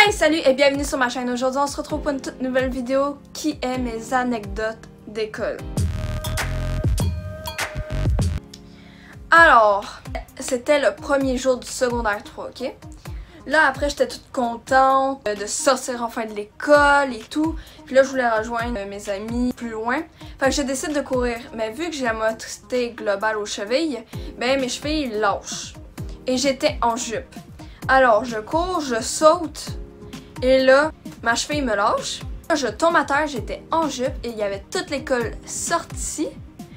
Hey, salut et bienvenue sur ma chaîne. Aujourd'hui, on se retrouve pour une toute nouvelle vidéo qui est mes anecdotes d'école. Alors, c'était le premier jour du secondaire 3, ok? Là, après, j'étais toute contente de sortir enfin de l'école et tout. Puis là, je voulais rejoindre mes amis plus loin. Fait que je décide de courir. Mais vu que j'ai la motricité globale aux chevilles, ben mes chevilles lâchent. Et j'étais en jupe. Alors, je cours, je saute. Et là, ma cheville me lâche. Là, je tombe à terre, j'étais en jupe. Et il y avait toute l'école sortie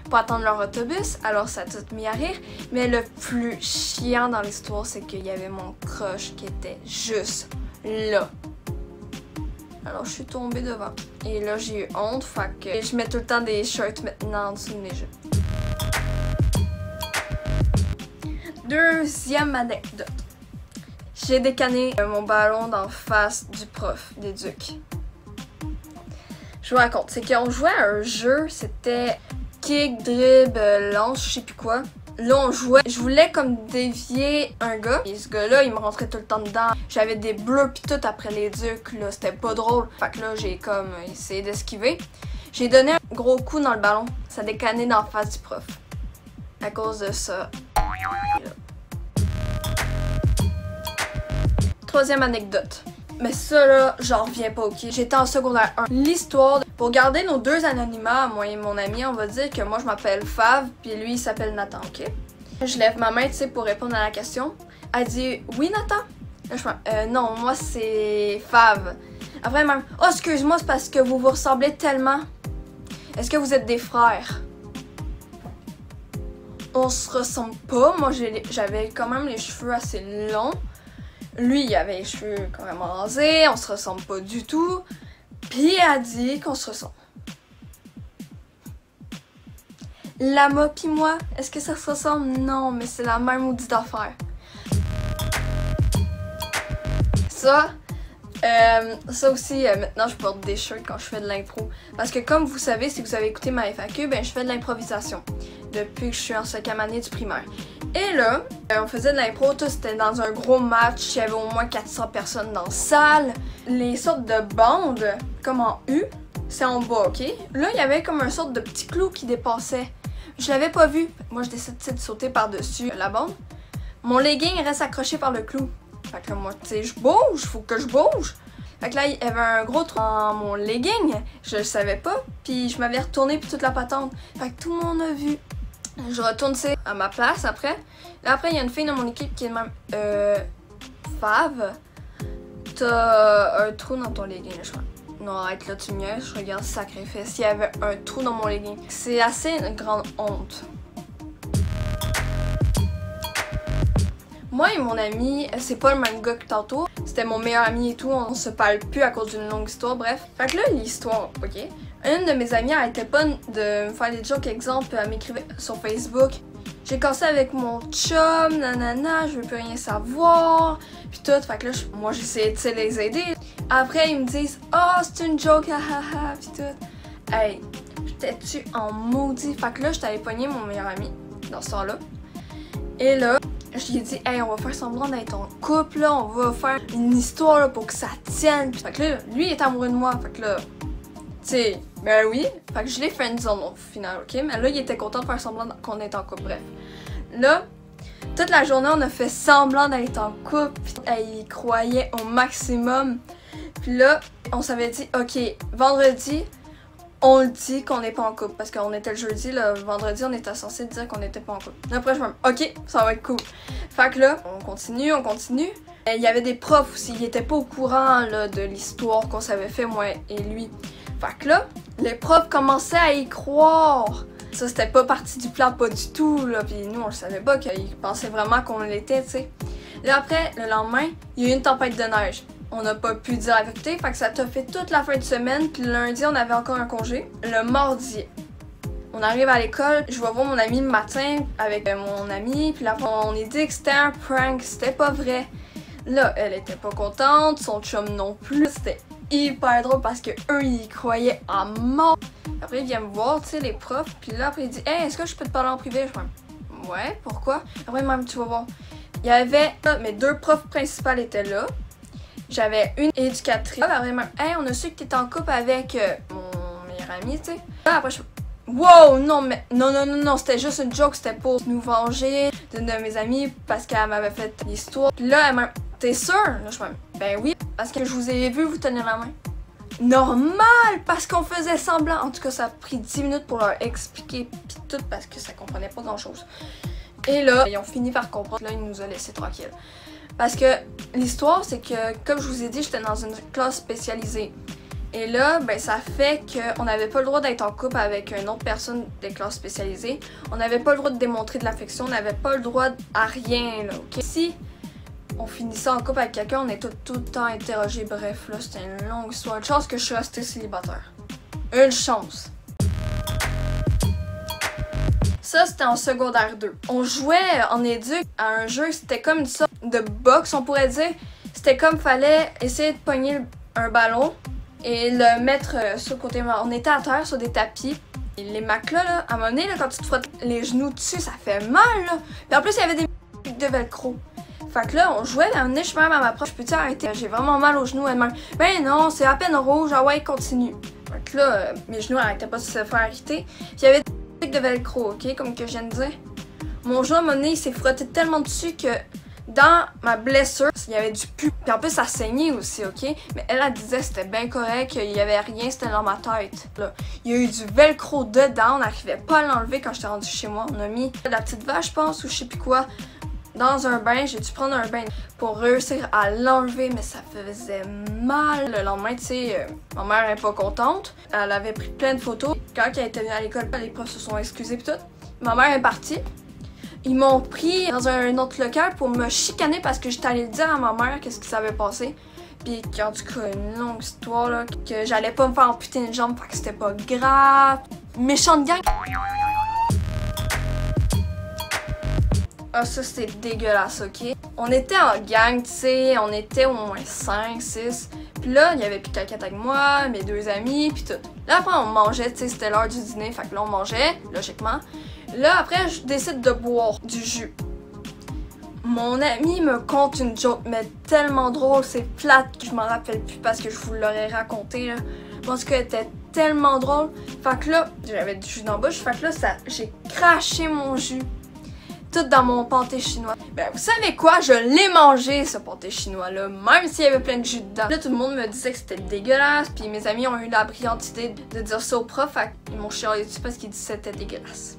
pour attendre leur autobus, alors ça a tout mis à rire. Mais le plus chiant dans l'histoire, c'est qu'il y avait mon crush qui était juste là. Alors je suis tombée devant. Et là j'ai eu honte, fait que je mets tout le temps des shirts maintenant en dessous de mes jupes. Deuxième anecdote. J'ai décanné mon ballon d'en face du prof d'éduc. Je vous raconte, c'est qu'on jouait à un jeu, c'était kick, dribble, lance, je sais plus quoi. Là, on jouait. Je voulais comme dévier un gars. Et ce gars-là, il me rentrait tout le temps dedans. J'avais des bleus pis tout après les ducs, là. C'était pas drôle. Fait que là, j'ai comme essayé d'esquiver. J'ai donné un gros coup dans le ballon. Ça a décanné dans la face du prof. À cause de ça. Troisième anecdote. Mais ça là, j'en reviens pas, ok? J'étais en secondaire 1. L'histoire, pour garder nos deux anonymats, moi et mon ami, on va dire que moi je m'appelle Fav, puis lui il s'appelle Nathan, ok? Je lève ma main, tu sais, pour répondre à la question. Elle dit « Oui, Nathan? » Là je fais « Non, moi c'est Fav. » Après même « Oh, excuse-moi, c'est parce que vous vous ressemblez tellement. Est-ce que vous êtes des frères? » On se ressemble pas, moi j'avais quand même les cheveux assez longs. Lui, il avait les cheveux quand même rasés, on se ressemble pas du tout. Puis elle a dit qu'on se ressemble. Lama pis moi, est-ce que ça se ressemble? Non, mais c'est la même maudite affaire. Ça aussi, maintenant je porte des shirts quand je fais de l'impro. Parce que comme vous savez, si vous avez écouté ma FAQ, ben je fais de l'improvisation. Depuis que je suis en 5e année du primaire. Et là, on faisait de l'impro, tout c'était dans un gros match, il y avait au moins 400 personnes dans la salle. Les sortes de bandes, comme en U, c'est en bas, ok? Là, il y avait comme un sorte de petit clou qui dépassait. Je l'avais pas vu. Moi, je décide de sauter par-dessus la bande. Mon legging reste accroché par le clou. Fait que là, moi, tu sais, je bouge, faut que je bouge. Fait que là, il y avait un gros trou dans mon legging, je le savais pas, puis je m'avais retournée puis toute la patente. Fait que tout le monde a vu. Je retourne à ma place après. Là après, il y a une fille dans mon équipe qui est même Fav. T'as un trou dans ton legging, je crois. Non, arrête là, tu me niaises, je regarde sacrifice. Il y avait un trou dans mon legging. C'est assez une grande honte. Moi et mon ami, c'est pas le même gars que tantôt. C'était mon meilleur ami et tout, on se parle plus à cause d'une longue histoire, bref. Fait que là, l'histoire, ok? Une de mes amies arrêtait pas de me faire des jokes, exemple, elle m'écrivait sur Facebook. J'ai cassé avec mon chum, nanana, je veux plus rien savoir, puis tout. Fait que là, moi j'essayais de les aider. Après, ils me disent « Oh, c'est une joke, hahaha, puis tout. » Hey, j'étais-tu en maudit? Fait que là, j'étais allée pogner mon meilleur ami dans ce temps-là. Et là, je lui ai dit « Hey, on va faire semblant d'être en couple, là, on va faire une histoire là, pour que ça tienne. » Fait que là, lui, il est amoureux de moi, fait que là, tu sais, ben oui. Fait que je l'ai friendzone au final, ok? Mais là, il était content de faire semblant qu'on était en couple, bref. Là, toute la journée, on a fait semblant d'être en couple, puis il croyait au maximum. Puis là, on s'avait dit, ok, vendredi, on le dit qu'on n'est pas en couple, parce qu'on était le jeudi, le vendredi, on était censé dire qu'on n'était pas en couple. Après, je me dis, ok, ça va être cool. Fait que là, on continue, on continue. Et il y avait des profs aussi, ils étaient pas au courant là, de l'histoire qu'on s'avait fait, moi et lui. Fait que là, les profs commençaient à y croire. Ça, c'était pas partie du plan, pas du tout, là. Puis nous, on le savait pas, qu'ils pensaient vraiment qu'on l'était, tu sais. Là, après, le lendemain, il y a eu une tempête de neige. On n'a pas pu dire la vérité, fait que ça t'a fait toute la fin de semaine. Puis le lundi, on avait encore un congé. Le mardi, on arrive à l'école, je vais voir mon ami le matin avec mon ami. Puis là, on est dit que c'était un prank, c'était pas vrai. Là, elle était pas contente, son chum non plus. C'était hyper drôle parce que eux ils croyaient à mort. Après ils viennent me voir, tu sais, les profs, puis là après ils disent hey, est-ce que je peux te parler en privé? Je fais ouais, pourquoi? Après même tu vas voir. Il y avait mes deux profs principales étaient là J'avais une éducatrice. Elle avait même, hey, on a su que t'étais en couple avec mon meilleur ami, tu sais. Là, après, je wow, non, mais non, c'était juste une joke, c'était pour nous venger d'une de mes amies parce qu'elle m'avait fait l'histoire. Puis là, elle m'a t'es sûre? Là, je me ben oui, parce que je vous ai vu vous tenir la main. Normal, parce qu'on faisait semblant. En tout cas, ça a pris 10 minutes pour leur expliquer pis tout parce que ça comprenait pas grand chose. Et là, ils ont fini par comprendre. Là, ils nous ont laissé tranquilles. Parce que l'histoire, c'est que, comme je vous ai dit, j'étais dans une classe spécialisée. Et là, ben ça fait qu'on n'avait pas le droit d'être en couple avec une autre personne des classes spécialisées. On n'avait pas le droit de démontrer de l'affection, on n'avait pas le droit à rien, là, ok? Si on finissait en couple avec quelqu'un, on est tout le temps interrogé. Bref, là, c'était une longue histoire. Une chance que je suis restée célibataire. Une chance. Ça, c'était en secondaire 2. On jouait en éduc à un jeu, c'était comme une sorte de boxe, on pourrait dire. C'était comme fallait essayer de pogner un ballon et le mettre sur le côté. On était à terre sur des tapis. Et les matelas, là, à un moment donné, là, quand tu te frottes les genoux dessus, ça fait mal, là. Puis en plus, il y avait des de velcro. Fait que là, on jouait, à un moment donné, je suis même à ma proche, peux-tu arrêter? J'ai vraiment mal aux genoux, elle-même. Ben non, c'est à peine rouge, ah ouais, continue. Fait que là, mes genoux arrêtaient pas de se faire irriter. Puis il y avait des de velcro, ok, comme que je viens de dire. Mon genou, à un moment donné, il s'est frotté tellement dessus que dans ma blessure, il y avait du pu. Puis en plus, ça saignait aussi, ok? Mais elle disait que c'était bien correct, qu'il y avait rien, c'était dans ma tête. Là, il y a eu du velcro dedans, on n'arrivait pas à l'enlever quand j'étais rendue chez moi. On a mis de la petite vache, je pense, ou je sais plus quoi, dans un bain. J'ai dû prendre un bain pour réussir à l'enlever, mais ça faisait mal. Le lendemain, tu sais, ma mère n'est pas contente. Elle avait pris plein de photos. Quand elle était venue à l'école, les profs se sont excusés pis tout. Ma mère est partie. Ils m'ont pris dans un autre local pour me chicaner parce que j'étais allée le dire à ma mère qu'est-ce qui s'avait passé. Puis en tout cas, une longue histoire là, que j'allais pas me faire amputer une jambe, fait que c'était pas grave. Méchante gang. Ah, ça c'était dégueulasse, ok? On était en gang, tu sais, on était au moins 5, 6. Puis là, il y avait plus quelqu'un avec moi, mes deux amis, puis tout. Là, après, on mangeait, tu sais, c'était l'heure du dîner, fait que là, on mangeait, logiquement. Là, après, je décide de boire du jus. Mon ami me conte une joke, mais tellement drôle, c'est plate que je m'en rappelle plus parce que je vous l'aurais raconté, là. Parce qu'elle était tellement drôle. Fait que là, j'avais du jus dans la bouche, fait que là, j'ai craché mon jus. Tout dans mon pâté chinois. Ben, vous savez quoi? Je l'ai mangé, ce pâté chinois-là, même s'il y avait plein de jus dedans. Là, tout le monde me disait que c'était dégueulasse, puis mes amis ont eu la brillante idée de dire ça au prof, fait qu'ils m'ont chialé dessus parce qu'ils disaient que c'était dégueulasse.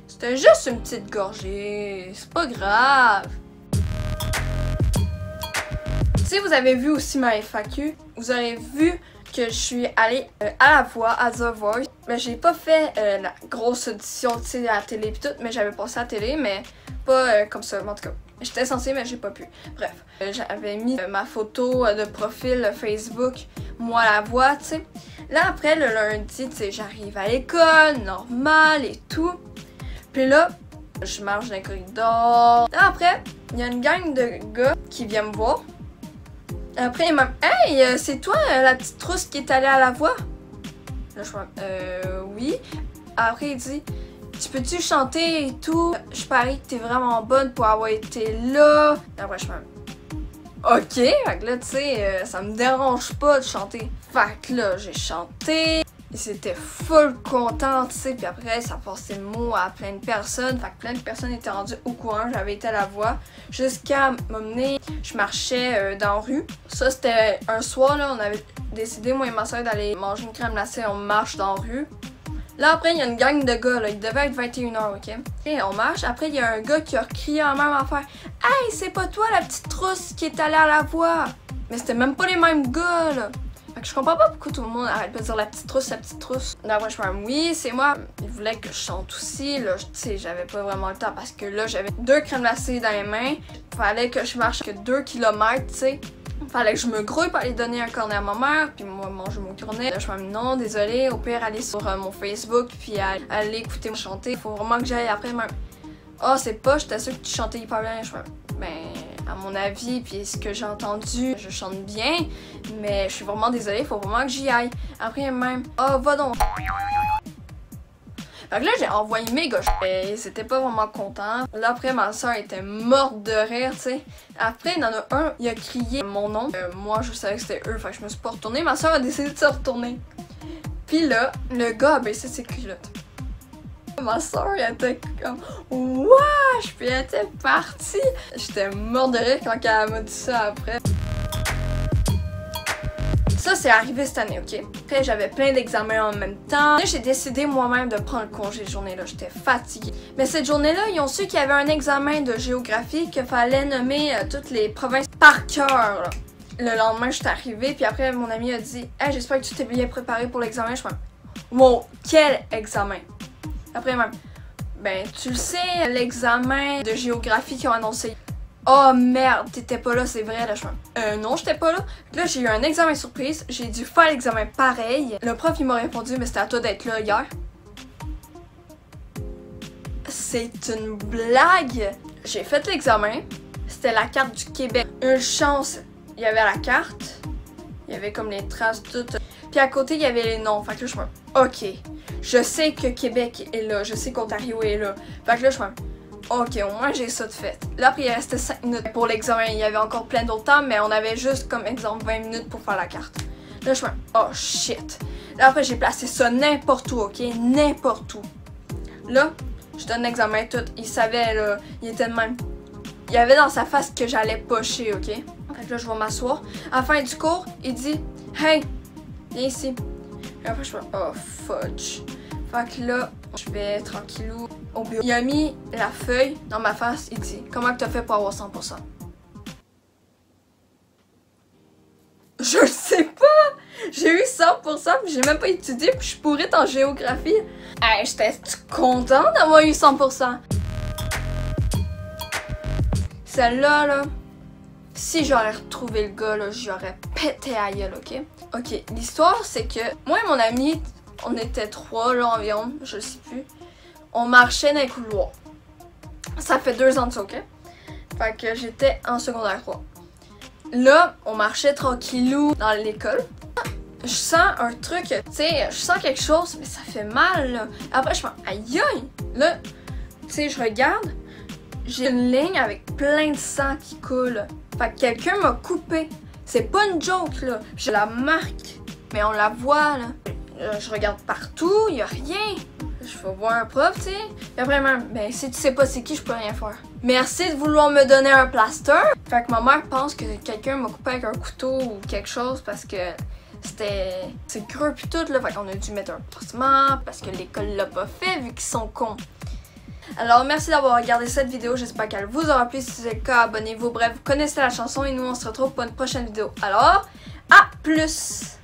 C'était juste une petite gorgée, c'est pas grave. Si vous avez vu aussi ma FAQ, vous aurez vu que je suis allée à la voix, à The Voice. Mais j'ai pas fait la grosse audition, tu sais, à la télé pis tout, mais j'avais passé à la télé, mais pas comme ça, en tout cas. J'étais censée, mais j'ai pas pu. Bref, j'avais mis ma photo de profil Facebook, moi à la voix, tu sais. Là, après, le lundi, tu sais, j'arrive à l'école, normal et tout. Puis là, je marche dans le corridor. Là, après, il y a une gang de gars qui viennent me voir. Après, il m'a dit « Hey, c'est toi la petite trousse qui est allée à la voix? » Là, je fais « Oui. » Après, il dit « Tu peux-tu chanter et tout? Je parie que t'es vraiment bonne pour avoir été là. » Après, je fais « Ok. » Fait que là, tu sais, ça me dérange pas de chanter. Fait que là, j'ai chanté. Ils étaient full contents, tu sais, puis après, ça passait le mot à plein de personnes. Fait que plein de personnes étaient rendues au courant, j'avais été à la voix. Jusqu'à m'emmener, je marchais dans la rue. Ça, c'était un soir, là, on avait décidé, moi et ma soeur, d'aller manger une crème glacée, on marche dans la rue. Là, après, il y a une gang de gars, là, il devait être 21h, ok? Et on marche, après, il y a un gars qui a crié en même affaire. « Hey, c'est pas toi la petite trousse qui est allée à la voix! » Mais c'était même pas les mêmes gars, là. Fait que je comprends pas pourquoi tout le monde arrête pas de dire la petite trousse, la petite trousse. D'après, je me dis oui, c'est moi. Il voulait que je chante aussi. Là, tu sais, j'avais pas vraiment le temps parce que là, j'avais 2 crèmes glacées dans les mains. Fallait que je marche que 2 km, tu sais. Fallait que je me grouille pour aller donner un cornet à ma mère, puis moi manger mon cornet. Là, je me dis non, désolé. Au pire, aller sur mon Facebook, puis aller écouter me chanter. Faut vraiment que j'aille après. Oh, c'est pas, j'étais sûre que tu chantais hyper bien. Je me ben, à mon avis, puis ce que j'ai entendu, je chante bien, mais je suis vraiment désolée, faut vraiment que j'y aille. Après même, oh va donc. Fait que là, j'ai envoyé mes gars. Et ils étaient pas vraiment contents. Là, après, ma soeur était morte de rire, tu sais. Après, il y en a un, il a crié mon nom. Moi, je savais que c'était eux, fait que je me suis pas retournée. Ma soeur a décidé de se retourner. Puis là, le gars a baissé ses culottes. Ma soeur, elle était comme wesh, puis elle était partie. J'étais morte de rire quand elle m'a dit ça après. Ça, c'est arrivé cette année, ok? Après, j'avais plein d'examens en même temps. J'ai décidé moi-même de prendre le congé de journée-là. J'étais fatiguée. Mais cette journée-là, ils ont su qu'il y avait un examen de géographie qu'il fallait nommer toutes les provinces par cœur, là. Le lendemain, je suis arrivée, puis après, mon ami a dit « Hey, j'espère que tu t'es bien préparé pour l'examen. » Je suis comme « Wow, quel examen! » Après, même « Ben, tu le sais, l'examen de géographie qu'ils ont annoncé. » Oh merde, t'étais pas là, c'est vrai, là, je suis non, j'étais pas là. Là, j'ai eu un examen surprise, j'ai dû faire l'examen pareil. Le prof, il m'a répondu, mais c'était à toi d'être là hier. C'est une blague! J'ai fait l'examen, c'était la carte du Québec. Une chance, il y avait la carte, il y avait comme les traces, toutes. Puis à côté, il y avait les noms. Fait que là, je suis ok, je sais que Québec est là, je sais qu'Ontario est là. Fait que là, je suis ok, au moins j'ai ça de fait. Là, après, il restait 5 minutes pour l'examen. Il y avait encore plein d'autres temps, mais on avait juste, comme exemple, 20 minutes pour faire la carte. Là, je me oh shit. Là, après, j'ai placé ça n'importe où, ok? N'importe où. Là, je donne l'examen tout. Il savait, là, il était de même. Il y avait dans sa face que j'allais pocher, ok? Fait que là, je vais m'asseoir. À la fin du cours, il dit hey, viens ici. Et après, je me oh fudge. Fait que là, je vais tranquillou au bureau. Il a mis la feuille dans ma face, il dit « Comment t'as fait pour avoir 100%? » Je le sais pas! J'ai eu 100%, puis j'ai même pas étudié, puis je suis pourrite en géographie. Hey, j'étais contente d'avoir eu 100%. Celle-là, là, si j'aurais retrouvé le gars, là, j'aurais pété à gueule, ok? Ok, l'histoire, c'est que moi et mon ami, on était 3 là environ, je sais plus. On marchait dans les couloirs. Ça fait 2 ans de ça, ok? Fait que j'étais en secondaire 3. Là, on marchait tranquillou dans l'école. Je sens un truc, tu sais, je sens quelque chose, mais ça fait mal, là. Après, je me aïe aïe! Là, tu sais, je regarde, j'ai une ligne avec plein de sang qui coule. Fait que quelqu'un m'a coupé. C'est pas une joke, là. J'ai la marque, mais on la voit, là. Je regarde partout, y a rien. Je vais voir un prof, tu sais. Et après, même, ben, si tu sais pas c'est qui, je peux rien faire. Merci de vouloir me donner un plaster. Fait que ma mère pense que quelqu'un m'a coupé avec un couteau ou quelque chose parce que c'est creux pis tout, là. Fait qu'on a dû mettre un pansement parce que l'école l'a pas fait vu qu'ils sont cons. Alors, merci d'avoir regardé cette vidéo. J'espère qu'elle vous aura plu. Si c'est le cas, abonnez-vous. Bref, vous connaissez la chanson et nous, on se retrouve pour une prochaine vidéo. Alors, à plus!